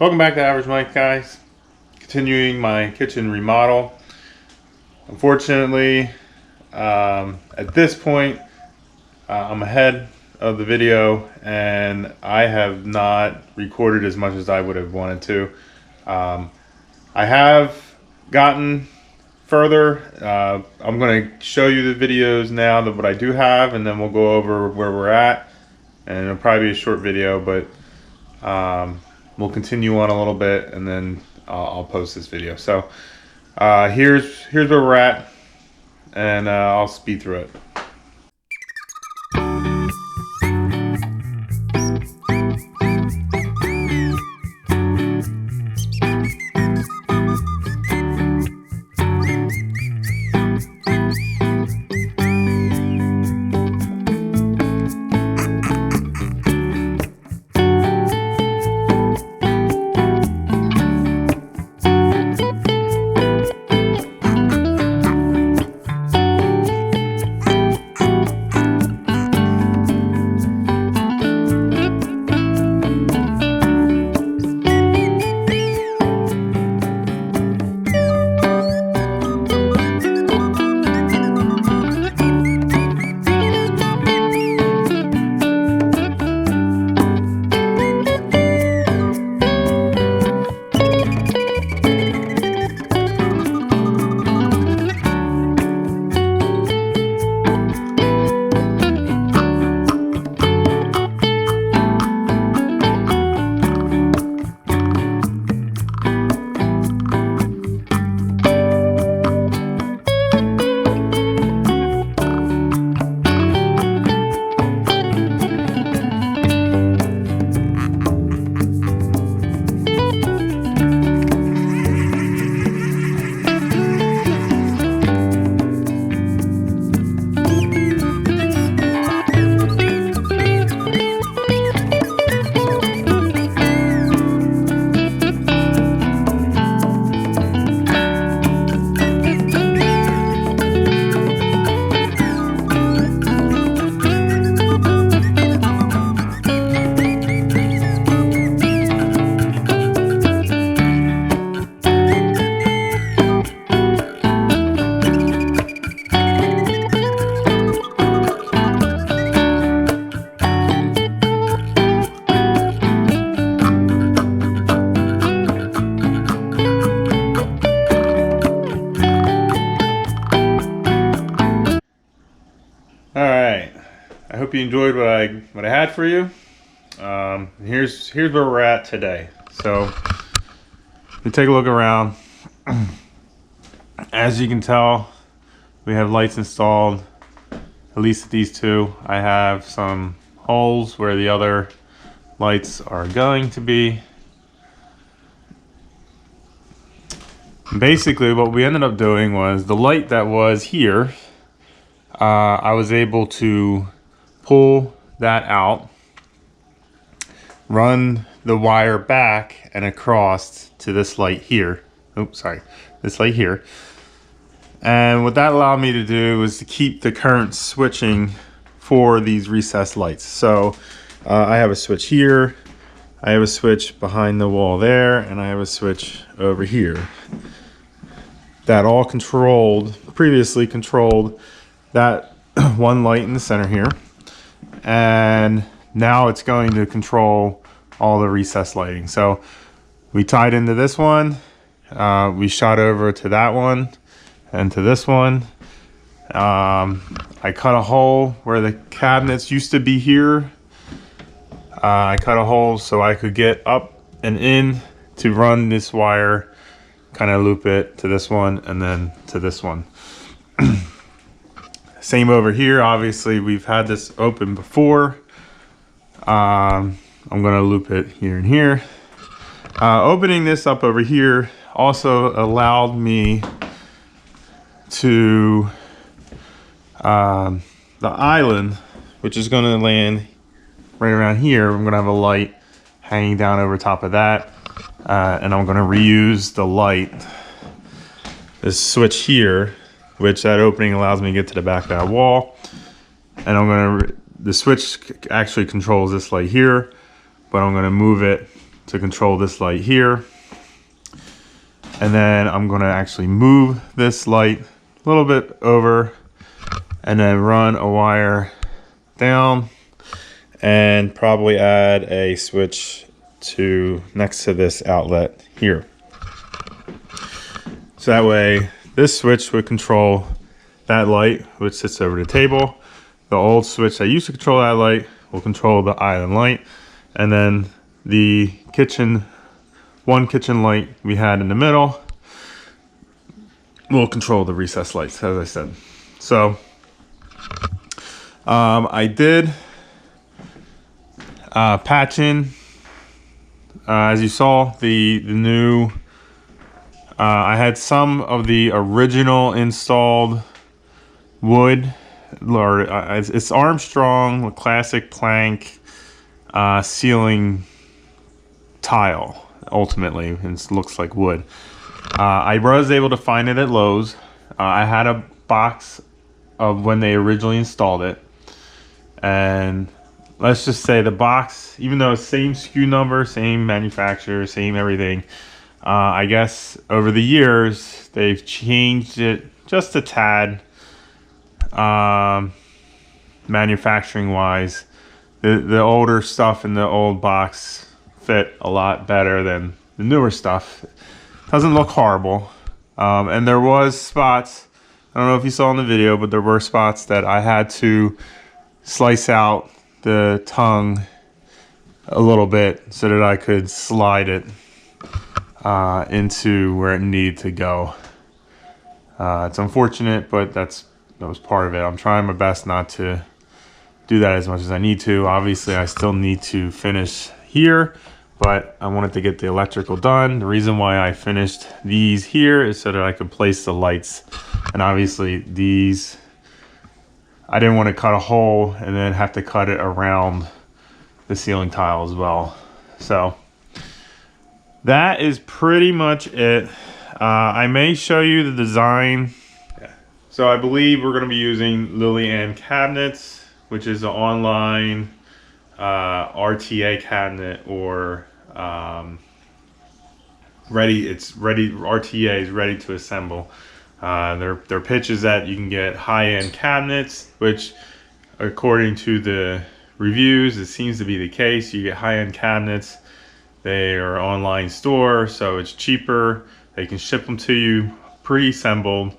Welcome back to Average Mike, guys. Continuing my kitchen remodel. Unfortunately, at this point, I'm ahead of the video and I have not recorded as much as I would have wanted to. I have gotten further. I'm going to show you the videos now that what I do have, and then we'll go over where we're at. And it'll probably be a short video, but we'll continue on a little bit, and then I'll post this video. So here's where we're at, and I'll speed through it. Alright, I hope you enjoyed what I had for you. Here's where we're at today. So, we take a look around. As you can tell, we have lights installed, at least these two. I have some holes where the other lights are going to be. Basically, what we ended up doing was the light that was here, I was able to pull that out, run the wire back and across to this light here. Oops, sorry, this light here. And what that allowed me to do was to keep the current switching for these recessed lights. So I have a switch here, I have a switch behind the wall there, and I have a switch over here. That all previously controlled that one light in the center here, and now it's going to control all the recessed lighting. So we tied into this one, we shot over to that one and to this one. I cut a hole where the cabinets used to be here. I cut a hole so I could get up and in to run this wire, kind of loop it to this one and then to this one. Same over here. Obviously, we've had this open before. I'm gonna loop it here and here. Opening this up over here also allowed me to the island, which is gonna land right around here. I'm gonna have a light hanging down over top of that, and I'm gonna reuse the light, this switch here, which that opening allows me to get to the back of that wall. And the switch actually controls this light here, but I'm gonna move it to control this light here. And then I'm going to actually move this light a little bit over and then run a wire down and probably add a switch to next to this outlet here. So that way this switch would control that light, which sits over the table. The old switch that used to control that light will control the island light. And then the one kitchen light we had in the middle will control the recessed lights, as I said. So I did patch in, as you saw, the new, I had some of the original installed wood, or it's Armstrong classic plank ceiling tile. Ultimately, it looks like wood. I was able to find it at Lowe's. I had a box of when they originally installed it, and let's just say the box, even though it's same SKU number, same manufacturer, same everything, I guess over the years they've changed it just a tad, manufacturing wise. The older stuff in the old box fit a lot better than the newer stuff. Doesn't look horrible. And there was spots, I don't know if you saw in the video, but there were spots that I had to slice out the tongue a little bit so that I could slide it into where it needed to go. It's unfortunate, but that was part of it. I'm trying my best not to do that as much as I need to. Obviously, I still need to finish here, but I wanted to get the electrical done. The reason why I finished these here is so that I could place the lights. And obviously these, I didn't want to cut a hole and then have to cut it around the ceiling tile as well. So that is pretty much it. I may show you the design. So I believe we're going to be using Lily Ann cabinets, which is an online RTA cabinet, or RTA is ready to assemble. Their pitch is that you can get high-end cabinets, which according to the reviews, it seems to be the case. You get high-end cabinets. They are an online store, so it's cheaper. They can ship them to you pre-assembled,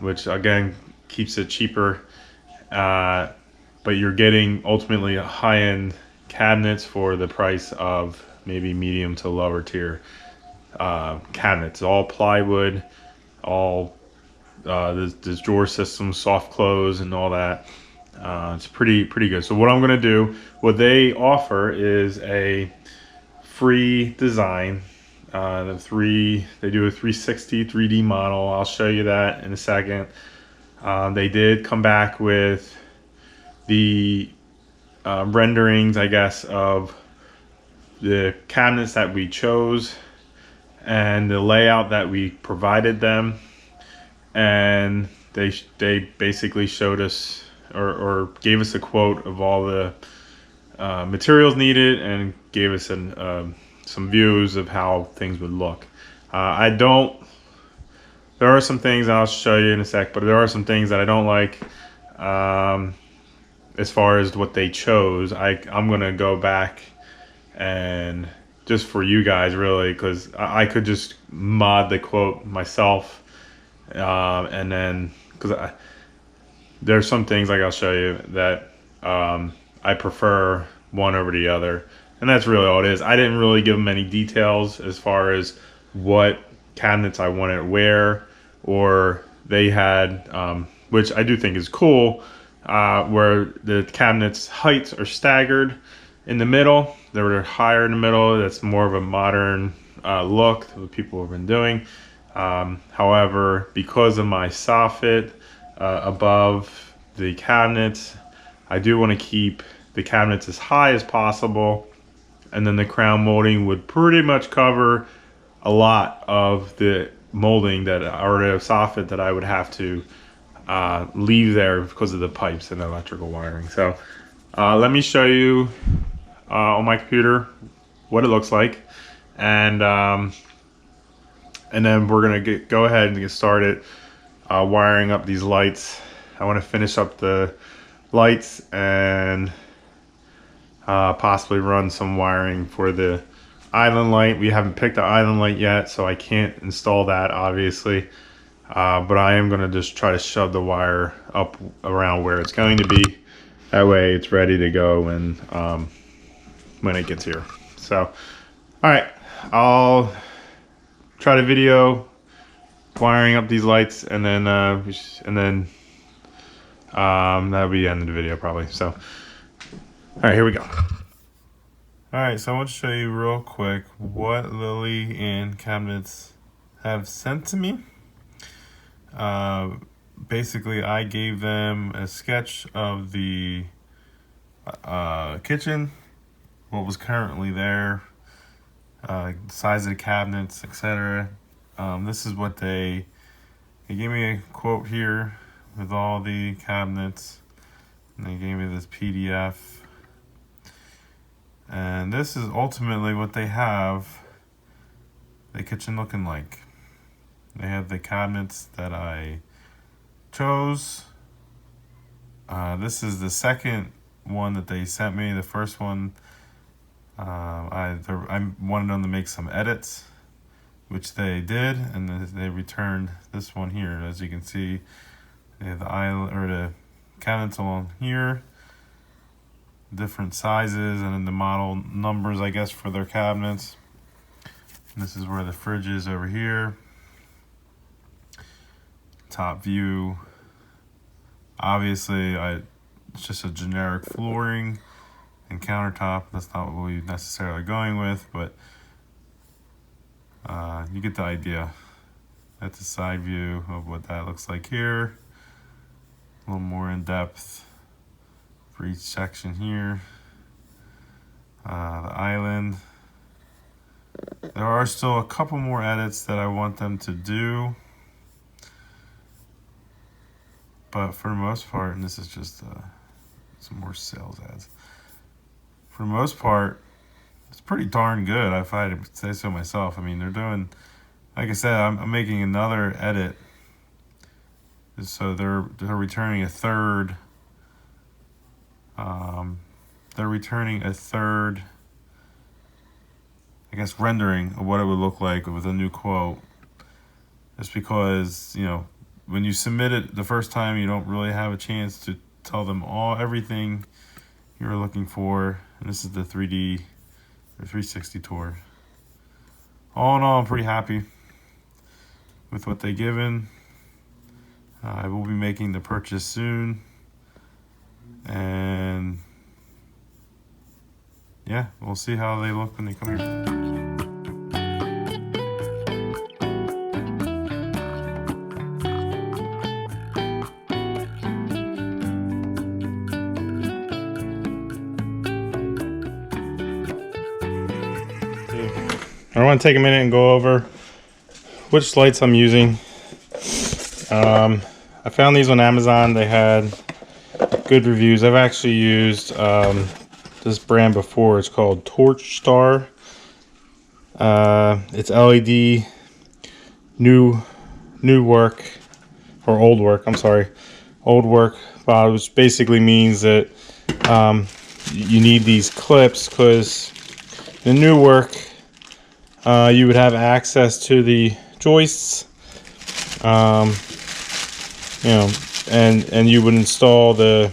which again keeps it cheaper. But you're getting ultimately a high-end cabinets for the price of maybe medium to lower tier cabinets. All plywood, all this drawer system, soft close, and all that. It's pretty good. So what I'm gonna do, what they offer is a free design. They do a 360 3D model. I'll show you that in a second. They did come back with the renderings, I guess, of the cabinets that we chose and the layout that we provided them, and they basically showed us or gave us a quote of all the materials needed and gave us some views of how things would look. There are some things I'll show you in a sec, but there are some things that I don't like as far as what they chose. I'm gonna go back and just for you guys, really, because I could just mod the quote myself, and then because there's some things, like I'll show you, that I prefer one over the other, and that's really all it is. I didn't really give them any details as far as what cabinets I wanted where, or they had, which I do think is cool, where the cabinets heights are staggered in the middle. They're higher in the middle. That's more of a modern look that people have been doing. However, because of my soffit above the cabinets, I do want to keep the cabinets as high as possible, and then the crown molding would pretty much cover a lot of the molding that, or the soffit that I would have to leave there because of the pipes and the electrical wiring. So let me show you on my computer what it looks like, and then we're gonna go ahead and get started wiring up these lights. I want to finish up the lights and possibly run some wiring for the island light. We haven't picked the island light yet, so I can't install that obviously, but I am going to just try to shove the wire up around where it's going to be. That way it's ready to go and when it gets here. So all right, I'll try to video wiring up these lights, and then that'll be the end of the video probably. So all right, here we go. All right, so I want to show you real quick what Lily and Cabinets have sent to me. Basically, I gave them a sketch of the kitchen, what was currently there, size of the cabinets, etc. This is what they gave me a quote here with all the cabinets, and they gave me this PDF. And this is ultimately what they have the kitchen looking like. They have the cabinets that I chose. This is the second one that they sent me. The first one, I wanted them to make some edits, which they did, and they returned this one here. As you can see, they have the island or the cabinets along here, different sizes, and then the model numbers, I guess, for their cabinets. And this is where the fridge is over here. Top view. Obviously, it's just a generic flooring and countertop. That's not what we're necessarily going with, but you get the idea. That's a side view of what that looks like here. A little more in depth for each section here. The island. There are still a couple more edits that I want them to do, but for the most part, and this is just some more sales ads. For the most part, it's pretty darn good, if I had to say so myself. I mean, they're doing, like I said, I'm making another edit. So they're returning a third. They're returning a third, I guess, rendering of what it would look like with a new quote. Just because, you know, when you submit it the first time, you don't really have a chance to tell them everything you're looking for. And this is the 3D or 360 tour. All in all, I'm pretty happy with what they've given. I will be making the purchase soon, and yeah, we'll see how they look when they come here. I want to take a minute and go over which lights I'm using. I found these on Amazon. They had good reviews. I've actually used this brand before. It's called Torchstar. It's LED new work, or old work. I'm sorry, old work. Which basically means that you need these clips, because the new work you would have access to the joists. You know, and you would install the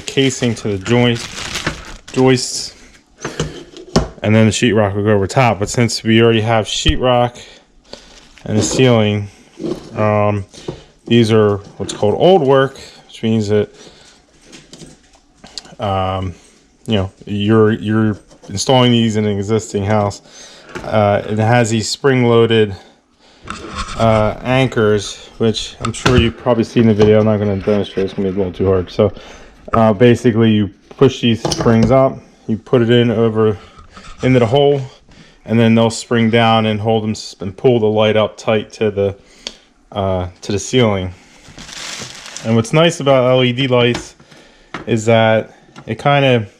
casing to the joists, and then the sheetrock will go over top. But since we already have sheetrock and the ceiling, these are what's called old work, which means that you know, you're installing these in an existing house. It has these spring-loaded anchors, which I'm sure you've probably seen in the video. I'm not going to demonstrate, it's going to be a little too hard. So basically you push these springs up, you put it into the hole, and then they'll spring down and hold them and pull the light up tight to the ceiling. And what's nice about LED lights is that it kind of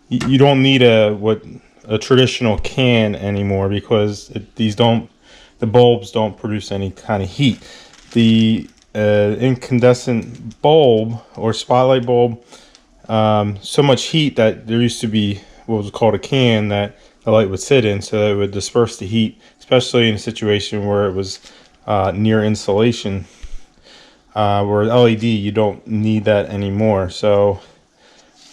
you don't need a traditional can anymore, because the bulbs don't produce any kind of heat. The incandescent bulb or spotlight bulb, so much heat that there used to be what was called a can that the light would sit in, so that it would disperse the heat, especially in a situation where it was near insulation. Where LED, you don't need that anymore. So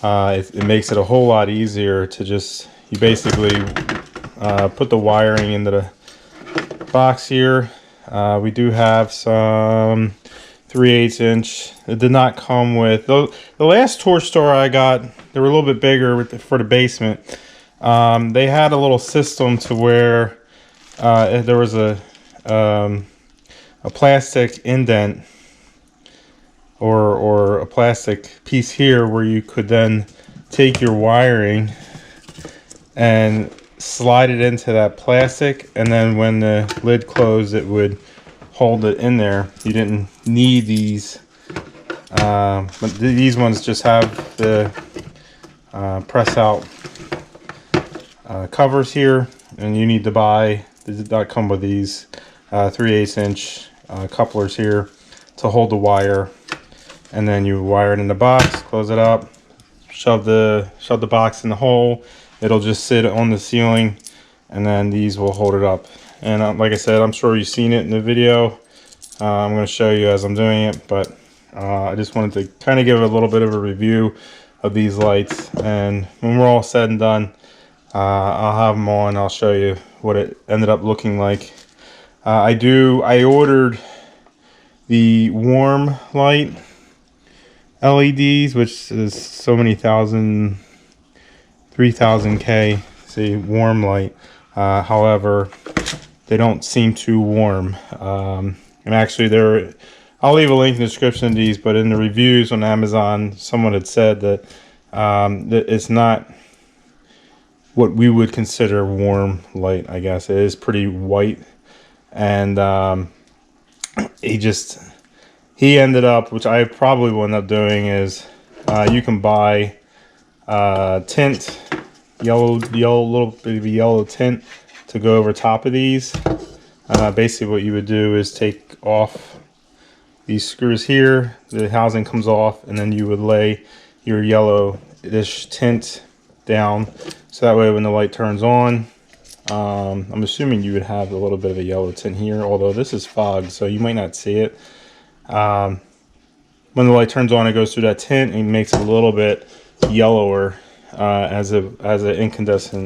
it makes it a whole lot easier to just, you basically put the wiring into the box here. We do have some 3/8 inch. It did not come with the last Torchstar I got. They were a little bit bigger for the basement. They had a little system to where there was a plastic indent or a plastic piece here where you could then take your wiring and slide it into that plastic, and then when the lid closed, it would hold it in there. You didn't need these, but these ones just have the press out covers here, and you need to buy, they did not come with these 3/8 inch couplers here to hold the wire, and then you wire it in the box, close it up, shove the box in the hole. It'll just sit on the ceiling, and then these will hold it up. And like I said, I'm sure you've seen it in the video. I'm going to show you as I'm doing it, but I just wanted to kind of give a little bit of a review of these lights. And when we're all said and done, I'll have them on. I'll show you what it ended up looking like. I ordered the warm light LEDs, which is so many thousand, 3000K, say warm light. However, they don't seem too warm. And actually, I'll leave a link in the description of these, but in the reviews on Amazon, someone had said that it's not what we would consider warm light, I guess. It is pretty white. And he ended up, which I probably will end up doing, is you can buy tint, little bit of yellow tint to go over top of these. Basically what you would do is take off these screws here, the housing comes off, and then you would lay your yellowish tint down, so that way when the light turns on, I'm assuming you would have a little bit of a yellow tint here, although this is fog, so you might not see it. When the light turns on, it goes through that tint and makes it a little bit yellower, as an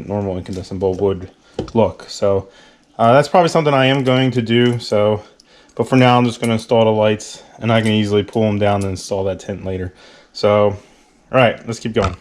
normal incandescent bulb would look. So that's probably something I am going to do. So, but for now, I'm just going to install the lights, and I can easily pull them down and install that tint later. So, all right, let's keep going.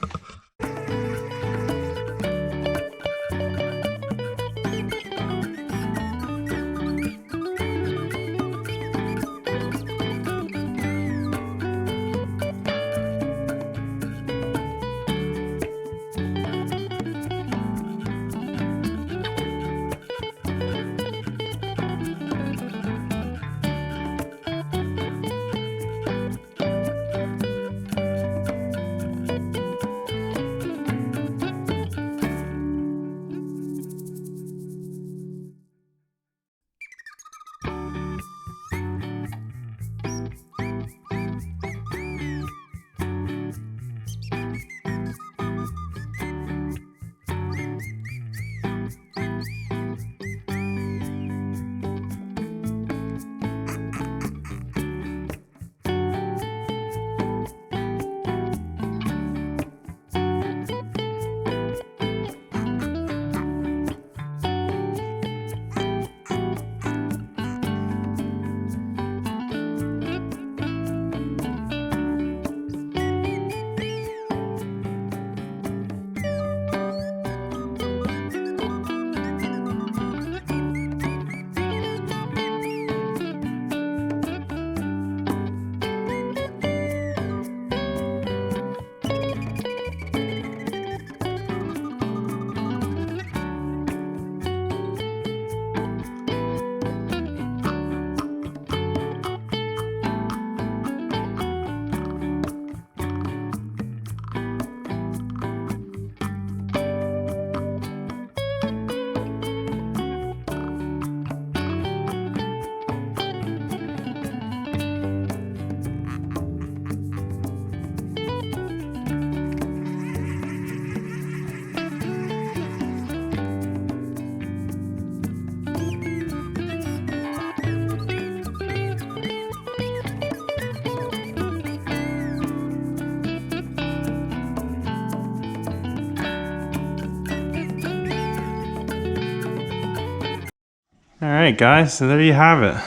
Alright guys, so there you have it.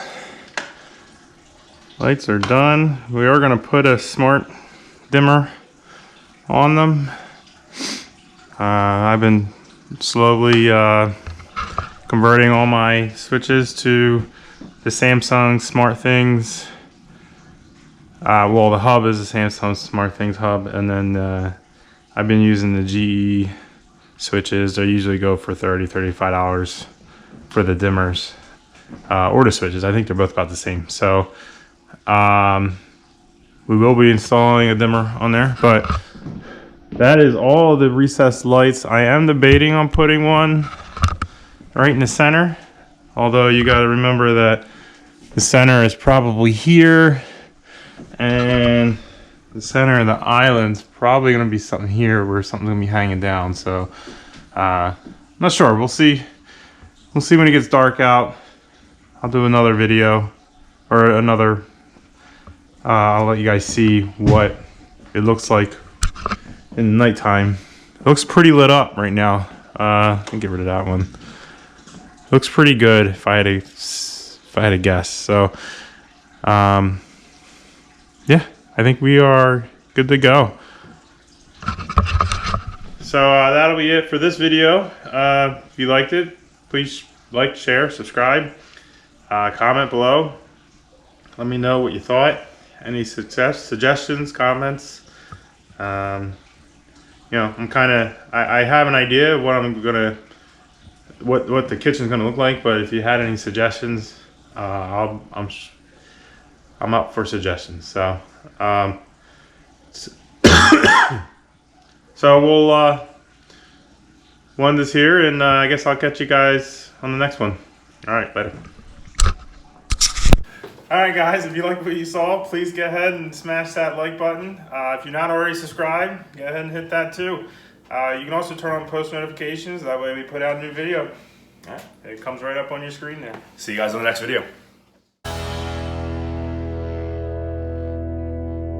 Lights are done. We are going to put a smart dimmer on them. I've been slowly converting all my switches to the Samsung SmartThings. Well, the hub is the Samsung SmartThings hub, and then I've been using the GE switches. They usually go for $30–$35 for the dimmers or the switches. I think they're both about the same. So we will be installing a dimmer on there, but that is all the recessed lights. I am debating on putting one right in the center, although you got to remember that the center is probably here, and the center of the island's probably going to be something here where something's going to be hanging down. So I'm not sure. We'll see. We'll see when it gets dark out. I'll do another video or another. I'll let you guys see what it looks like in the nighttime. It looks pretty lit up right now. I can get rid of that one. It looks pretty good if I had to guess. So yeah, I think we are good to go. So that'll be it for this video. If you liked it, please like, share, subscribe, comment below. Let me know what you thought. Any suggestions, comments. You know, I have an idea of what I'm gonna, what the kitchen's gonna look like. But if you had any suggestions, I'm up for suggestions. So, so we'll end this here, and I guess I'll catch you guys on the next one. All right, later. All right, guys, if you like what you saw, please go ahead and smash that like button. If you're not already subscribed, go ahead and hit that too. You can also turn on post notifications. That way we put out a new video. All right, it comes right up on your screen there. See you guys on the next video.